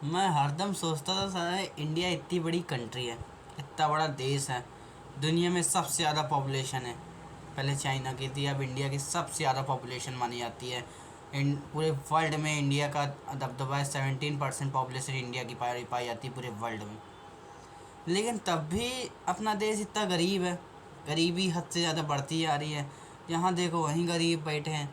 मैं हरदम सोचता था साला इंडिया इतनी बड़ी कंट्री है, इतना बड़ा देश है, दुनिया में सबसे ज़्यादा पॉपुलेशन है। पहले चाइना की थी, अब इंडिया की सबसे ज़्यादा पॉपुलेशन मानी जाती है। पूरे वर्ल्ड में इंडिया का दबदबा है। 17% पॉपुलेशन इंडिया की पाई जाती है पूरे वर्ल्ड में। लेकिन तब भी अपना देश इतना गरीब है, गरीबी हद से ज़्यादा बढ़ती जा रही है। जहाँ देखो वहीं गरीब बैठे हैं।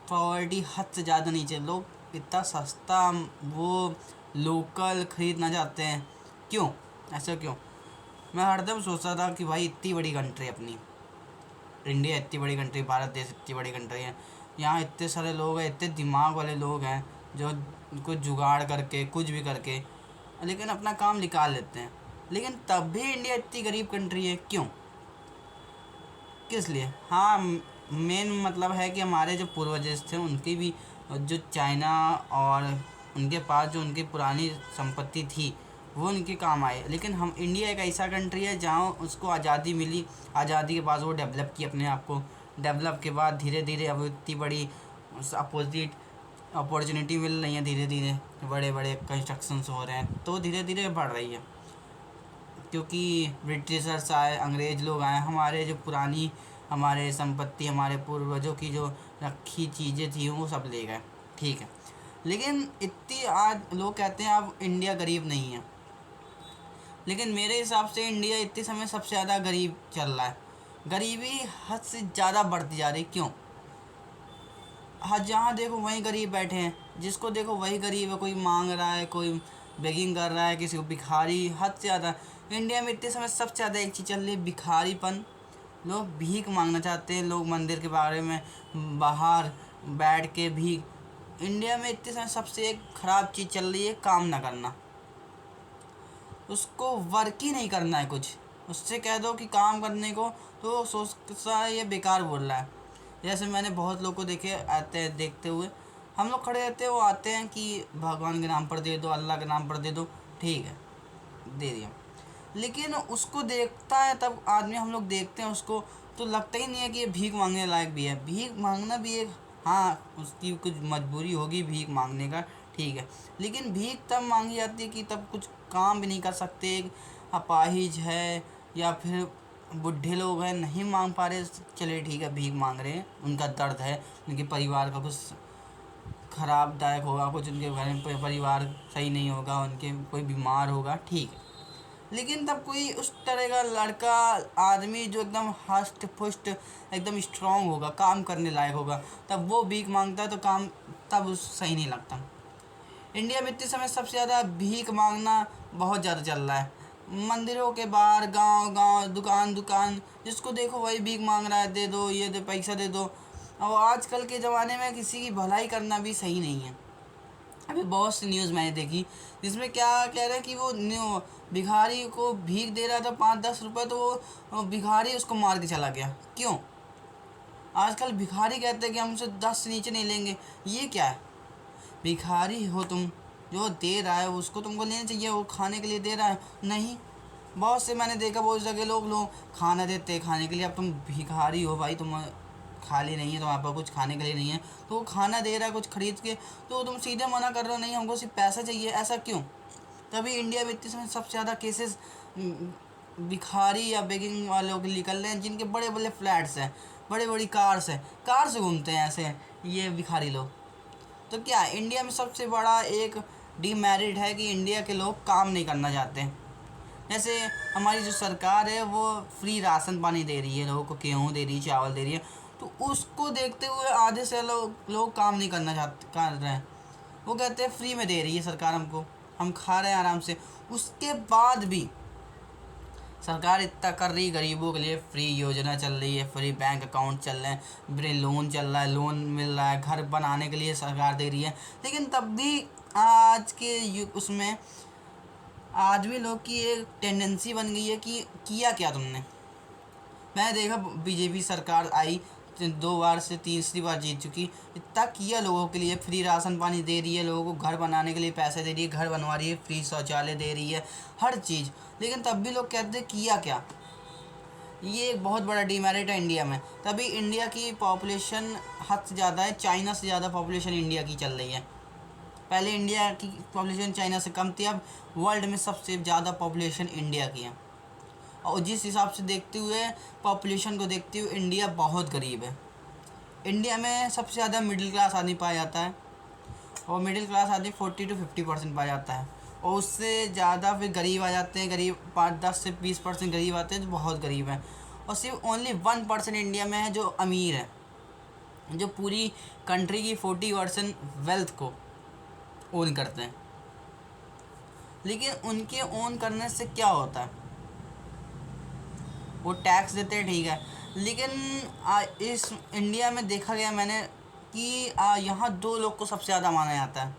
पॉवर्टी हद से ज़्यादा नीचे। लोग इतना सस्ता वो लोकल खरीदना चाहते हैं, क्यों? ऐसा क्यों? मैं हरदम सोचता था कि भाई इतनी बड़ी कंट्री अपनी इंडिया, इतनी बड़ी कंट्री, भारत देश इतनी बड़ी कंट्री है। यहाँ इतने सारे लोग हैं, इतने दिमाग वाले लोग हैं जो कुछ जुगाड़ करके कुछ भी करके लेकिन अपना काम निकाल लेते हैं। लेकिन तब भी इंडिया इतनी गरीब कंट्री है, क्यों? किस लिए? हाँ, मेन मतलब है कि हमारे जो पूर्वज थे उनकी भी जो चाइना और उनके पास जो उनकी पुरानी संपत्ति थी वो उनके काम आए। लेकिन हम इंडिया एक ऐसा कंट्री है जहाँ उसको आज़ादी मिली। आज़ादी के बाद वो डेवलप की अपने आप को। डेवलप के बाद धीरे धीरे अब इतनी बड़ी अपोजिट अपॉर्चुनिटी मिल रही है। धीरे धीरे बड़े बड़े कंस्ट्रक्शंस हो रहे हैं तो धीरे धीरे बढ़ रही है। क्योंकि ब्रिटिशर्स आए, अंग्रेज़ लोग आए, हमारे जो पुरानी हमारे संपत्ति, हमारे पूर्वजों की जो रखी चीज़ें थी वो सब ले गए। ठीक है, लेकिन इतनी आज लोग कहते हैं अब इंडिया गरीब नहीं है। लेकिन मेरे हिसाब से इंडिया इतने समय सबसे ज़्यादा गरीब चल रहा है। गरीबी हद से ज़्यादा बढ़ती जा रही, क्यों? हाँ, जहाँ देखो वहीं गरीब बैठे हैं, जिसको देखो वही गरीब है। कोई मांग रहा है, कोई बेगिंग कर रहा है, किसी को भिखारी। हद से ज़्यादा इंडिया में इतने समय सबसे ज़्यादा एक चीज़ चल रही है, भिखारीपन। लोग भीख मांगना चाहते हैं। लोग मंदिर के बारे में बाहर बैठ के भीख। इंडिया में इतने समय सबसे एक ख़राब चीज़ चल रही है, काम ना करना। उसको वर्क ही नहीं करना है कुछ। उससे कह दो कि काम करने को तो सोचता है ये बेकार बोल रहा है। जैसे मैंने बहुत लोग को देखे आते हैं, देखते हुए हम लोग खड़े रहते हैं, वो आते हैं कि भगवान के नाम पर दे दो, अल्लाह के नाम पर दे दो। ठीक है, दे दिया। लेकिन उसको देखता है तब आदमी, हम लोग देखते हैं उसको तो लगता ही नहीं है कि ये भीख मांगने लायक भी है। भीख मांगना भी एक, हाँ, उसकी कुछ मजबूरी होगी भीख मांगने का, ठीक है। लेकिन भीख तब मांगी जाती है कि तब कुछ काम भी नहीं कर सकते, अपाहिज है या फिर बूढ़े लोग हैं, नहीं मांग पा रहे। चले ठीक है, भीख मांग रहे हैं, उनका दर्द है, उनके परिवार का कुछ खराबदायक होगा, कुछ उनके घर में परिवार सही नहीं होगा, उनके कोई बीमार होगा, ठीक है। लेकिन तब कोई उस तरह का लड़का, आदमी जो एकदम हष्ट पुष्ट, एकदम स्ट्रांग होगा, काम करने लायक होगा, तब वो भीख मांगता है तो काम तब उस सही नहीं लगता। इंडिया में इतने समय सबसे ज़्यादा भीख मांगना बहुत ज़्यादा चल रहा है। मंदिरों के बाहर, गांव गांव, दुकान दुकान, जिसको देखो वही भीख मांग रहा है, दे दो, ये दे, पैसा दे दो। और आजकल के ज़माने में किसी की भलाई करना भी सही नहीं है। अभी बहुत सी न्यूज़ मैंने देखी जिसमें क्या कह रहे हैं कि वो भिखारी को भीख दे रहा था 5-10 रुपये, तो वो भिखारी उसको मार के चला गया। क्यों? आजकल भिखारी कहते हैं कि हमसे 10 से नीचे नहीं लेंगे। ये क्या है? भिखारी हो तुम, जो दे रहा है उसको तुमको लेना चाहिए। वो खाने के लिए दे रहा है, नहीं। बहुत से मैंने देखा, बहुत जगह लोग खाना देते हैं खाने के लिए। अब तुम भिखारी हो भाई, तुम खाली नहीं है, तुम्हारे पास कुछ खाने के लिए नहीं है, तो वो खाना दे रहा है कुछ खरीद के, तो तुम सीधे मना कर रहे हो नहीं हमको सिर्फ पैसा चाहिए। ऐसा क्यों? तभी इंडिया में इतने समय सबसे ज़्यादा केसेस भिखारी या बेगिंग वालों के निकल रहे हैं, जिनके बड़े बड़े फ्लैट्स हैं, बड़े बड़ी कार्स हैं, कार से घूमते हैं ऐसे ये भिखारी लोग। तो क्या इंडिया में सबसे बड़ा एक डीमेरिट है कि इंडिया के लोग काम नहीं करना चाहते हैं। जैसे हमारी जो सरकार है वो फ्री राशन पानी दे रही है लोगों को, गेहूँ दे रही है, चावल दे रही है, तो उसको देखते हुए आधे से लोग काम नहीं करना चाहते, कर रहे हैं। वो कहते हैं फ्री में दे रही है सरकार हमको, हम खा रहे हैं आराम से। उसके बाद भी सरकार इतना कर रही, गरीबों के लिए फ्री योजना चल रही है, फ्री बैंक अकाउंट चल रहे हैं, फ्री लोन चल रहा है, लोन मिल रहा है, घर बनाने के लिए सरकार दे रही है। लेकिन तब भी आज के युग उसमें आदमी लोग की एक टेंडेंसी बन गई है कि किया क्या तुमने। मैंने देखा बीजेपी सरकार आई, 2 बार से तीसरी बार जीत चुकी, इतना किया लोगों के लिए, फ्री राशन पानी दे रही है, लोगों को घर बनाने के लिए पैसे दे रही है, घर बनवा रही है, फ्री शौचालय दे रही है, हर चीज़। लेकिन तब भी लोग कहते हैं किया क्या। ये एक बहुत बड़ा डीमेरिट है इंडिया में। तभी इंडिया की पॉपुलेशन हद से ज़्यादा है, चाइना से ज़्यादा पॉपुलेशन इंडिया की चल रही है। पहले इंडिया की पॉपुलेशन चाइना से कम थी, अब वर्ल्ड में सबसे ज़्यादा पॉपुलेशन इंडिया की है। और जिस हिसाब से देखते हुए, पॉपुलेशन को देखते हुए, इंडिया बहुत गरीब है। इंडिया में सबसे ज़्यादा मिडिल क्लास आदमी पाया जाता है, और मिडिल क्लास आदमी 40 to 50% पाया जाता है, और उससे ज़्यादा फिर गरीब आ जाते हैं। गरीब 5-10 से 20% गरीब आते हैं जो बहुत गरीब हैं, और सिर्फ ओनली 1% इंडिया में है जो अमीर है, जो पूरी कंट्री की 40% वेल्थ को ओन करते हैं। लेकिन उनके ओन करने से क्या होता है, वो टैक्स देते हैं, ठीक है, लेकिन इस इंडिया में देखा गया मैंने कि यहाँ दो लोग को सबसे ज़्यादा माना जाता है।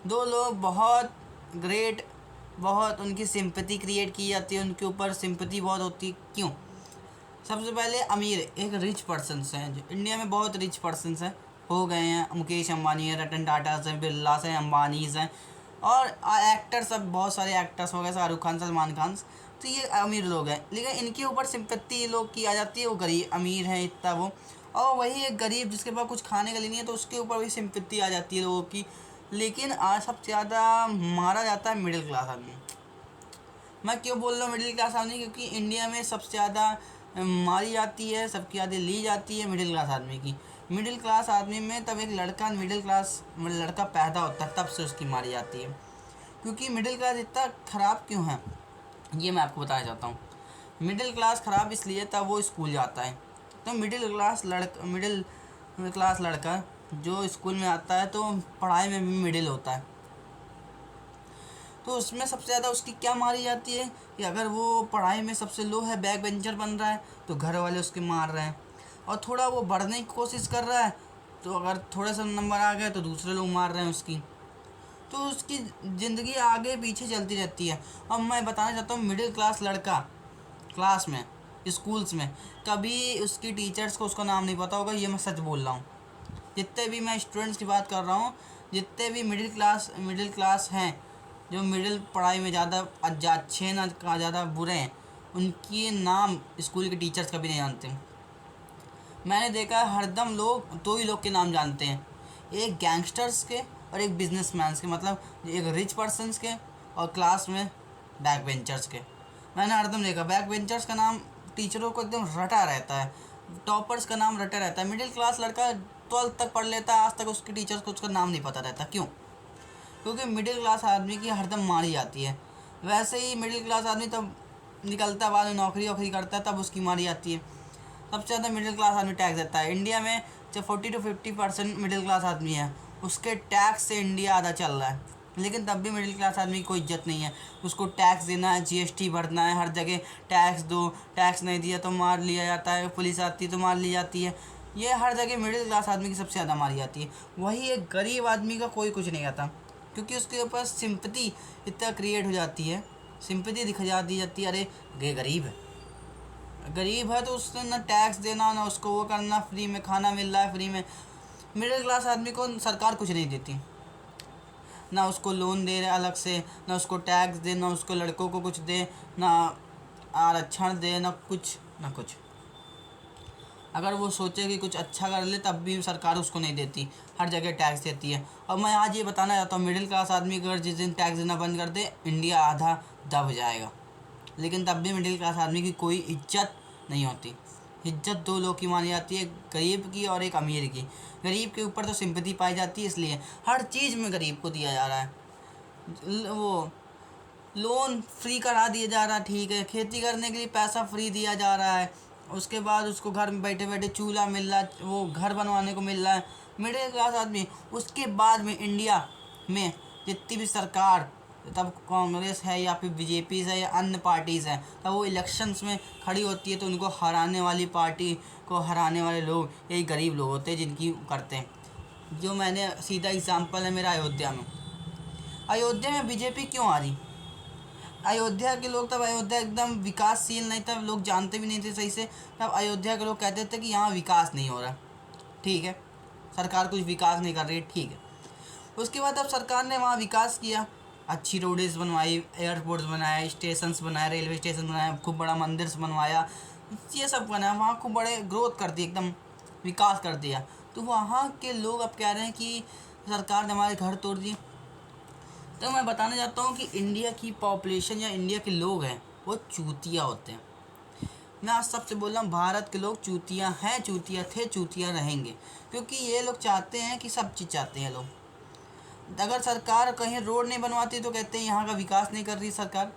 दो लोग बहुत ग्रेट, बहुत उनकी सिंपैथी क्रिएट की जाती है, उनके ऊपर सिंपैथी बहुत होती है। क्यों? सबसे पहले अमीर, एक रिच पर्सनस हैं जो इंडिया में बहुत रिच पर्सनस हैं, हो गए हैं। मुकेश अंबानी है, रतन टाटा हैं, बिरलास हैं, अंबानीज़ हैं, और एक्टर्स, अब बहुत सारे एक्टर्स हो गए, शाहरुख खान, सलमान खान। तो ये अमीर लोग हैं, लेकिन इनके ऊपर सिंपैथी लोग की आ जाती है, वो गरीब अमीर हैं इतना वो। और वही एक गरीब जिसके पास कुछ खाने के लिए नहीं है, तो उसके ऊपर भी सिंपैथी आ जाती है लोगों की। लेकिन आज सबसे ज़्यादा मारा जाता है मिडिल क्लास आदमी। मैं क्यों बोल रहा हूँ मिडिल क्लास आदमी? क्योंकि इंडिया में सबसे ज़्यादा मारी जाती है, सबकी यादें ली जाती है मिडिल क्लास आदमी की। मिडिल क्लास आदमी में तब एक लड़का मिडिल क्लास लड़का पैदा होता है, तब से उसकी मारी जाती है। क्योंकि मिडिल क्लास इतना ख़राब क्यों है, ये मैं आपको बताना चाहता हूँ। मिडिल क्लास ख़राब इसलिए तब वो स्कूल जाता है। तो मिडिल क्लास लड़का जो स्कूल में आता है, तो पढ़ाई में भी मिडिल होता है, तो उसमें सबसे ज़्यादा उसकी क्या मारी जाती है कि अगर वो पढ़ाई में सबसे लो है, बैक बेंचर बन रहा है, तो घर वाले उसके मार रहे हैं। और थोड़ा वो बढ़ने की कोशिश कर रहा है, तो अगर थोड़े से नंबर आ गए तो दूसरे लोग मार रहे हैं उसकी। तो उसकी ज़िंदगी आगे पीछे चलती रहती है। अब मैं बताना चाहता हूँ, मिडिल क्लास लड़का क्लास में, स्कूल्स में, कभी उसकी टीचर्स को उसका नाम नहीं पता होगा, ये मैं सच बोल रहा हूँ। जितने भी मैं स्टूडेंट्स की बात कर रहा हूँ, जितने भी मिडिल क्लास हैं, जो मिडिल पढ़ाई में ज़्यादा अच्छे ना ज़्यादा बुरे हैं, उनके नाम स्कूल के टीचर्स कभी नहीं जानते। मैंने देखा है हरदम लोग दो ही लोग के नाम जानते हैं, एक गैंगस्टर्स के और एक बिजनेसमैन्स के, मतलब एक रिच पर्सनस के और क्लास में बैक बेंचर्स के। मैंने हरदम देखा बैक बेंचर्स का नाम टीचरों को एकदम रटा रहता है, टॉपर्स का नाम रटा रहता है। मिडिल क्लास लड़का 12th तक पढ़ लेता है, आज तक उसके टीचर्स को उसका नाम नहीं पता रहता। क्यों? क्योंकि मिडिल क्लास आदमी की हरदम मारी जाती है। वैसे ही मिडिल क्लास आदमी तब निकलता है, बाद में नौकरी वोकरी करता है, तब उसकी मारी जाती है। सबसे ज़्यादा मिडिल क्लास आदमी टैक्स देता है इंडिया में। जब 40 to 50% मिडिल क्लास आदमी है, उसके टैक्स से इंडिया आधा चल रहा है, लेकिन तब भी मिडिल क्लास आदमी की कोई इज्जत नहीं है। उसको टैक्स देना है, GST भरना है, हर जगह टैक्स दो, टैक्स नहीं दिया तो मार लिया जाता है, पुलिस आती है तो मार ली जाती है। ये हर जगह मिडिल क्लास आदमी की सबसे ज़्यादा मारी जाती है। वही एक गरीब आदमी का कोई कुछ नहीं आता, क्योंकि उसके ऊपर सिंपैथी इतना क्रिएट हो जाती है, सिंपैथी दिखा दी जाती है। अरे ये गरीब है तो उसने ना टैक्स देना, ना उसको वो करना, फ्री में खाना मिल रहा है, फ्री में। मिडिल क्लास आदमी को सरकार कुछ नहीं देती, ना उसको लोन दे रहे अलग से, ना उसको टैक्स दे, ना उसको लड़कों को कुछ दे, ना आरक्षण दे, ना कुछ। अगर वो सोचे कि कुछ अच्छा कर ले, तब भी सरकार उसको नहीं देती, हर जगह टैक्स देती है। और मैं आज ये बताना चाहता हूँ, मिडिल क्लास आदमी अगर जिस दिन टैक्स देना बंद कर दे, इंडिया आधा दब जाएगा। लेकिन तब भी मिडिल क्लास आदमी की कोई इज्जत नहीं होती। इज्जत दो लोग की मानी जाती है, गरीब की और एक अमीर की। गरीब के ऊपर तो सिंपैथी पाई जाती है, इसलिए हर चीज़ में गरीब को दिया जा रहा है। वो लोन फ्री करा दिया जा रहा है, ठीक है, खेती करने के लिए पैसा फ्री दिया जा रहा है, उसके बाद उसको घर में बैठे बैठे चूल्हा मिल रहा है, वो घर बनवाने को मिल रहा है मिडिल क्लास आदमी। उसके बाद में इंडिया में जितनी भी सरकार, तब कांग्रेस है या फिर बीजेपी है या अन्य पार्टीज़ हैं, तब वो इलेक्शंस में खड़ी होती है, तो उनको हराने वाली पार्टी को हराने वाले लोग यही गरीब लोग होते हैं, जिनकी करते हैं। जो मैंने सीधा एग्जांपल है मेरा अयोध्या में बीजेपी क्यों आ रही? अयोध्या के लोग, तब अयोध्या एकदम विकासशील नहीं, तब लोग जानते भी नहीं थे सही से। तब अयोध्या के लोग कहते थे कि यहाँ विकास नहीं हो रहा, ठीक है, सरकार कुछ विकास नहीं कर रही है, ठीक है। उसके बाद अब सरकार ने वहाँ विकास किया, अच्छी रोडेज़ बनवाई, एयरपोर्ट्स बनाए, स्टेशंस बनाए, रेलवे स्टेशन बनाया, खूब बड़ा मंदिर बनवाया, ये सब बनाया, वहाँ खूब बड़े ग्रोथ कर दी, एकदम विकास कर दिया। तो वहाँ के लोग अब कह रहे हैं कि सरकार ने हमारे घर तोड़ दिए। तो मैं बताना चाहता हूँ कि इंडिया की पॉपुलेशन या इंडिया के लोग हैं वो चूतिया होते हैं। मैं आज सबसे बोल रहा हूँ, भारत के लोग चूतिया हैं, चूतिया थे, चूतिया रहेंगे, क्योंकि ये लोग चाहते हैं कि सब चीज़ चाहते हैं लोग। अगर सरकार कहीं रोड नहीं बनवाती तो कहते हैं यहाँ का विकास नहीं कर रही सरकार,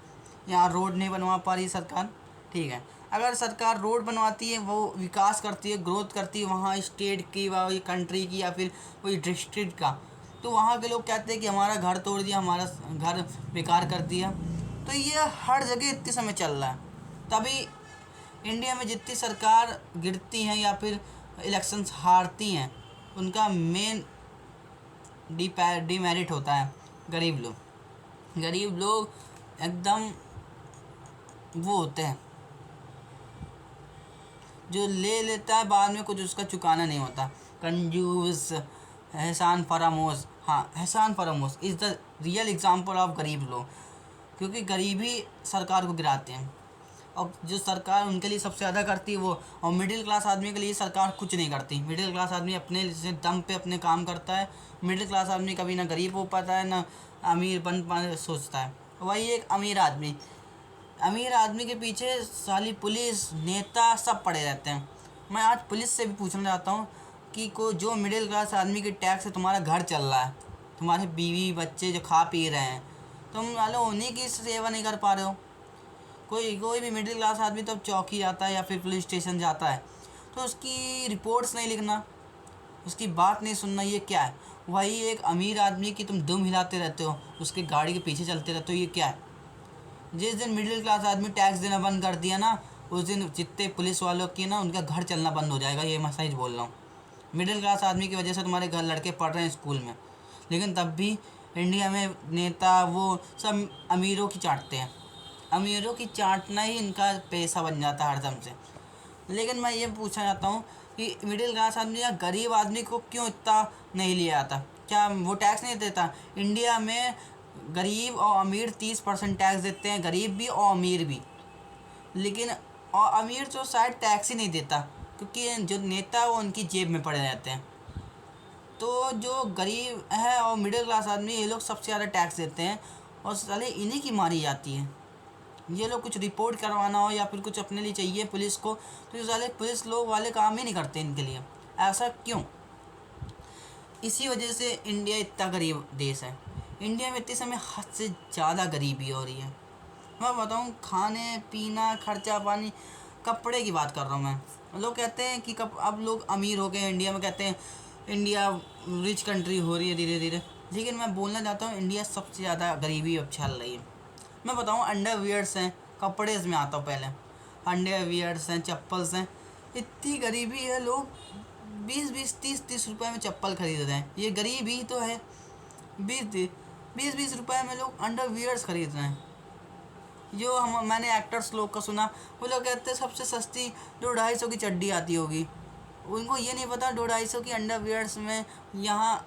यहाँ रोड नहीं बनवा पा रही सरकार। ठीक है, अगर सरकार रोड बनवाती है, वो विकास करती है, ग्रोथ करती है वहाँ स्टेट की व कंट्री की या फिर कोई डिस्ट्रिक्ट का, तो वहाँ के लोग कहते हैं कि हमारा घर तोड़ दिया, हमारा घर बेकार कर दिया। तो ये हर जगह इतने समय चल रहा है। तभी इंडिया में जितनी सरकार गिरती हैं या फिर इलेक्शंस हारती हैं, उनका मेन डीमेरिट होता है गरीब लोग। गरीब लोग एकदम वो होते हैं जो ले लेता है, बाद में कुछ उसका चुकाना नहीं होता, कंजूस, एहसान फरामोश। हाँ, एहसान फरामोश is the real example of गरीब लोग, क्योंकि गरीबी सरकार को गिराते हैं। और जो सरकार उनके लिए सबसे ज़्यादा करती है वो, और मिडिल क्लास आदमी के लिए सरकार कुछ नहीं करती। मिडिल क्लास आदमी अपने से दम पे अपने काम करता है। मिडिल क्लास आदमी कभी ना गरीब हो पाता है ना अमीर बन पाने सोचता है। वही एक अमीर आदमी के पीछे साली पुलिस, नेता सब पड़े रहते हैं। मैं आज पुलिस से भी पूछना चाहता हूँ कि जो मिडिल क्लास आदमी के टैक्स से तुम्हारा घर चल रहा है, तुम्हारे बीवी बच्चे जो खा पी रहे हैं, तुम वाले उन्हीं की सेवा नहीं कर पा रहे हो। कोई भी मिडिल क्लास आदमी तो चौकी जाता है या फिर पुलिस स्टेशन जाता है तो उसकी रिपोर्ट्स नहीं लिखना, उसकी बात नहीं सुनना, ये क्या है? वही एक अमीर आदमी की तुम दुम हिलाते रहते हो, उसके गाड़ी के पीछे चलते रहते हो, ये क्या है? जिस दिन मिडिल क्लास आदमी टैक्स देना बंद कर दिया ना, उस दिन जितने पुलिस वालों की ना उनका घर चलना बंद हो जाएगा। ये मैं सही बोल रहा हूँ। मिडिल क्लास आदमी की वजह से तुम्हारे घर लड़के पढ़ रहे हैं स्कूल में, लेकिन तब भी इंडिया में नेता वो सब अमीरों की चाटते हैं। अमीरों की चाटना ही इनका पैसा बन जाता है हरदम से। लेकिन मैं ये पूछना चाहता हूँ कि मिडिल क्लास आदमी या गरीब आदमी को क्यों इतना नहीं लिया जाता? क्या वो टैक्स नहीं देता? इंडिया में गरीब और अमीर 30% टैक्स देते हैं, गरीब भी और अमीर भी। लेकिन और अमीर तो शायद टैक्स ही नहीं देता, क्योंकि जो नेता है वो उनकी जेब में पड़े रहते हैं। तो जो गरीब है और मिडिल क्लास आदमी, ये लोग सबसे ज़्यादा टैक्स देते हैं और साले इन्हीं की मारी जाती है। ये लोग कुछ रिपोर्ट करवाना हो या फिर कुछ अपने लिए चाहिए पुलिस को, तो ये साले पुलिस लोग वाले काम ही नहीं करते इनके लिए। ऐसा क्यों? इसी वजह से इंडिया इतना गरीब देश है। इंडिया में इतने समय हद से ज़्यादा गरीबी हो रही है। मैं बताऊँ, खाने पीना, खर्चा पानी, कपड़े की बात कर रहा हूँ मैं। लोग कहते हैं कि अब लोग अमीर हो गए इंडिया में, कहते हैं इंडिया रिच कंट्री हो रही है धीरे धीरे। लेकिन मैं बोलना चाहता हूँ इंडिया सबसे ज़्यादा गरीबी अब चल रही है। मैं बताऊँ, अंडरवियर्स हैं, कपड़े में आता हूँ पहले। अंडरवियर्स हैं, चप्पल्स हैं, इतनी गरीबी है, लोग 20-20, 30-30 रुपए में चप्पल खरीद रहे हैं। ये गरीबी ही तो है। 20-20 रुपए में लोग अंडरवियर्स खरीद रहे हैं। जो मैंने एक्टर्स लोग का सुना, वो लोग कहते हैं सबसे सस्ती 200-250 की चड्डी आती होगी। उनको ये नहीं पता 200-250 की अंडरवियर्स में यहाँ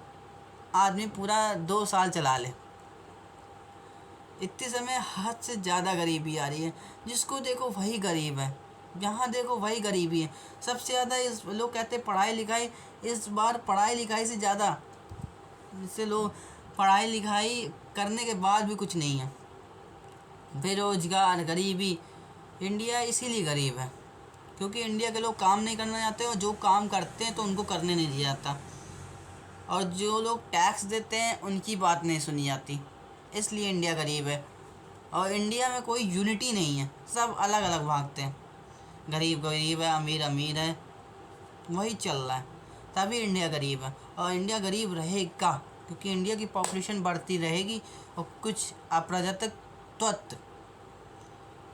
आदमी पूरा 2 साल चला ले। इतने समय हद से ज़्यादा गरीबी आ रही है। जिसको देखो वही गरीब है, जहाँ देखो वही गरीबी है। सबसे ज़्यादा इस लोग कहते हैं पढ़ाई लिखाई, इस बार पढ़ाई लिखाई से ज़्यादा, जिससे लोग पढ़ाई लिखाई करने के बाद भी कुछ नहीं है, बेरोजगार, गरीबी। इंडिया इसीलिए गरीब है क्योंकि इंडिया के लोग काम नहीं करना चाहते, और जो काम करते हैं तो उनको करने नहीं दिया जाता, और जो लोग टैक्स देते हैं उनकी बात नहीं सुनी जाती। इसलिए इंडिया गरीब है। और इंडिया में कोई यूनिटी नहीं है, सब अलग अलग भागते हैं। गरीब गरीब है, अमीर अमीर है, वही चल रहा है। तभी इंडिया गरीब है, और इंडिया गरीब रहेगा क्योंकि इंडिया की पॉपुलेशन बढ़ती रहेगी। और कुछ अप्रजातक तत्व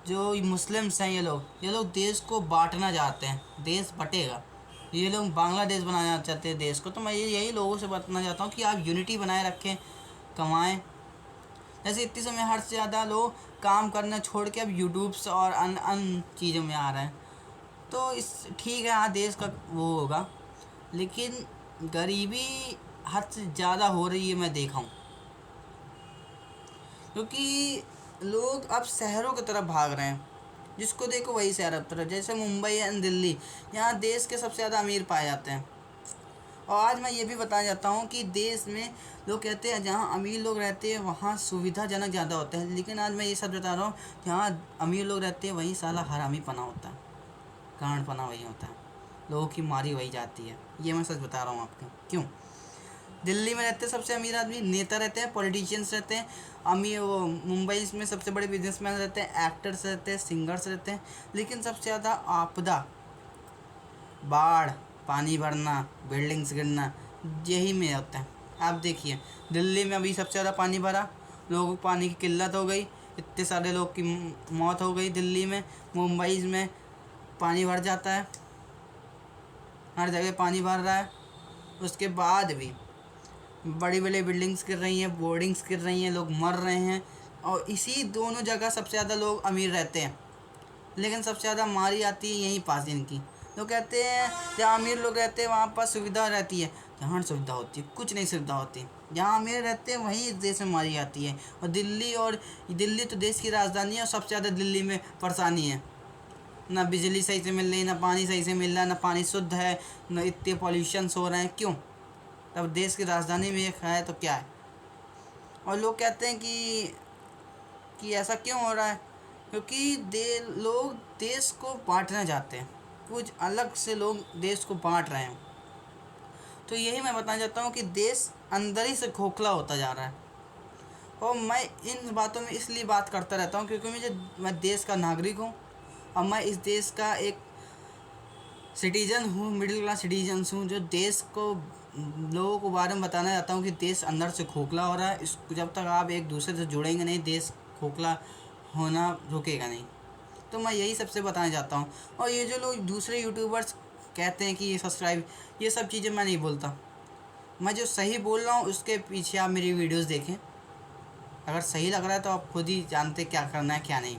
जो मुस्लिम्स हैं, ये लोग देश को बांटना चाहते हैं, देश बटेगा। ये लोग बांग्लादेश बनाना चाहते हैं देश को। तो मैं यही लोगों से बताना चाहता हूँ कि आप यूनिटी बनाए रखें, कमाएं। जैसे इतनी समय हर से ज़्यादा लोग काम करना छोड़ के अब यूट्यूब्स और अन्य चीज़ों में आ रहे हैं। तो इस ठीक है, हाँ देश का वो होगा, लेकिन गरीबी हद से ज़्यादा हो रही है, मैं देखा हूँ। क्योंकि लोग अब शहरों की तरफ भाग रहे हैं, जिसको देखो वही शहर की तरफ। जैसे मुंबई एंड दिल्ली, यहाँ देश के सबसे ज़्यादा अमीर पाए जाते हैं। और आज मैं ये भी बताना चाहता हूँ कि देश में लोग कहते हैं जहाँ अमीर लोग रहते हैं वहाँ सुविधाजनक ज़्यादा होता है, लेकिन आज मैं ये सब बता रहा हूँ, जहाँ अमीर लोग रहते हैं वहीं साला हरामी पना होता है, गांड पना वही होता है, लोगों की मारी वही जाती है। ये मैं सच बता रहा हूँ आपको। क्यों? दिल्ली में रहते हैं सबसे अमीर आदमी, नेता रहते हैं, पॉलिटिशियंस रहते हैं, अमीर वो मुंबई में सबसे बड़े बिजनेसमैन रहते हैं, एक्टर्स रहते हैं, सिंगर्स रहते हैं, लेकिन सबसे ज़्यादा आपदा, बाढ़, पानी भरना, बिल्डिंग्स गिरना, यही में होता है। आप देखिए दिल्ली में अभी सबसे ज़्यादा पानी भरा, लोगों को पानी की किल्लत हो गई, इतने सारे लोग की मौत हो गई दिल्ली में। मुंबई में पानी भर जाता है, हर जगह पानी भर रहा है, उसके बाद भी बड़ी बड़ी बिल्डिंग्स गिर रही हैं, बोर्डिंग्स गिर रही हैं, लोग मर रहे हैं, और इसी दोनों जगह सबसे ज़्यादा लोग अमीर रहते हैं, लेकिन सबसे ज़्यादा मारी आती है यहीं पास इनकी। लोग कहते हैं जहाँ अमीर लोग रहते हैं वहाँ पास सुविधा रहती है, जहाँ सुविधा होती है कुछ नहीं सुविधा होती, जहाँ अमीर रहते हैं वहीं इस देश में मारी आती है। और दिल्ली तो देश की राजधानी है, और सबसे ज़्यादा दिल्ली में परेशानी है, ना बिजली सही से मिल रही, ना पानी सही से मिल रहा है, ना पानी शुद्ध है, ना इतने पॉल्यूशंस हो रहे हैं। क्यों? तब देश की राजधानी में एक है तो क्या है? और लोग कहते हैं कि ऐसा क्यों हो रहा है, क्योंकि लोग देश को बांटना चाहते हैं, कुछ अलग से लोग देश को बांट रहे हैं। तो यही मैं बताना चाहता हूँ कि देश अंदर ही से खोखला होता जा रहा है। और मैं इन बातों में इसलिए बात करता रहता हूँ क्योंकि मैं देश का नागरिक हूँ, और मैं इस देश का एक सिटीजन हूँ, मिडिल क्लास सिटीजन हूँ, जो देश को लोगों को बारे में बताना चाहता हूँ कि देश अंदर से खोखला हो रहा है। इस जब तक आप एक दूसरे से जुड़ेंगे नहीं, देश खोखला होना रुकेगा नहीं। तो मैं यही सबसे बताना चाहता हूँ। और ये जो लोग दूसरे यूट्यूबर्स कहते हैं कि ये सब्सक्राइब, ये सब चीज़ें मैं नहीं बोलता। मैं जो सही बोल रहा हूँ उसके पीछे आप मेरी वीडियोस देखें, अगर सही लग रहा है तो आप खुद ही जानते क्या करना है क्या नहीं।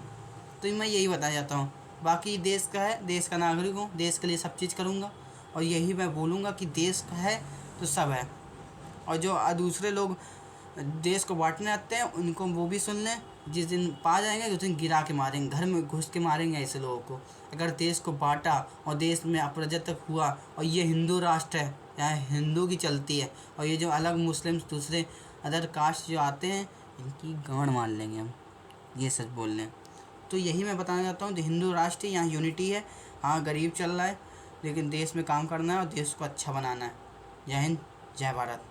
तो मैं यही बताना चाहता हूँ। बाकी देश का है, देश का नागरिक हूँ, देश के लिए सब चीज़ करूँगा, और यही मैं बोलूँगा कि देश का है तो सब है। और जो दूसरे लोग देश को बांटने आते हैं उनको वो भी सुन लें, जिस दिन पा जाएंगे उस दिन गिरा के मारेंगे, घर में घुस के मारेंगे ऐसे लोगों को। अगर देश को बांटा और देश में अप्रजातंत्र हुआ, और ये हिंदू राष्ट्र है, यहाँ हिंदू की चलती है, और ये जो अलग मुस्लिम्स दूसरे अदर कास्ट जो आते हैं इनकी गांड मार लेंगे हम, ये सच बोल लें। तो यही मैं बताना चाहता हूँ, हिंदू राष्ट्र यहाँ यूनिटी है। हाँ गरीब चल रहा है, लेकिन देश में काम करना है और देश को अच्छा बनाना है। जय हिंद, जय भारत।